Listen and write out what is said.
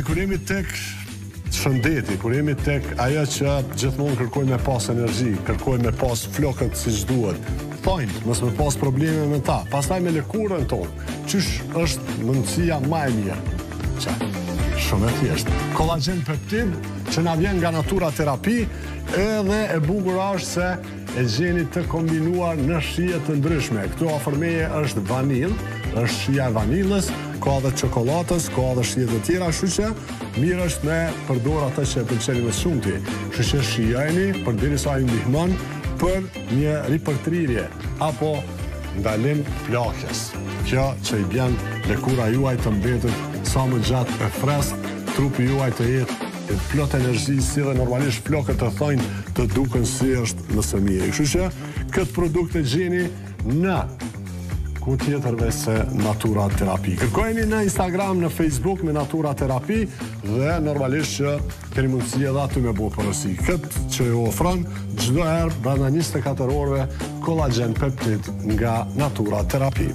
Kur jemi tek shëndeti, kur jemi tek ajo që gjithmonë kërkojmë me pas energji, kërkojmë me pas flokët siç duhet, thojnë, mos me pas probleme me ta. Pastaj me lëkurën tonë, qysh është mundësia më e mirë? Shumë e thjeshtë. Kollagen peptid që na vjen nga Natura Terapi, edhe e bukur është se e gjeni të kombinuar në shije të ndryshme. Këtu afër meje është vanil, është shija e vanilës, ka edhe çokoladës, ka edhe shije të tjera, kështu që mirë është me përdor atë që e pëlqeni më shumti. Kështu që shijojeni përderisa ju ndihmon për një ripërtrirje apo ndalim plakjes. Kjo që i bjen lëkura juaj të mbetet sa më gjatë e freskët, trupi juaj të jetë plot energji, si dhe normalisht flokët të thojnë të duken si është në sëmije. Kështu që këtë produkt e gjeni në ku tjetërve se Natura Terapi. Kërkojeni në Instagram, në Facebook me Natura Terapi dhe normalisht që keni mundësi edhe aty me bo përësi. Këtë që ju ofron çdo herë brenda 24 orëve kollagen peptid nga Natura Terapi.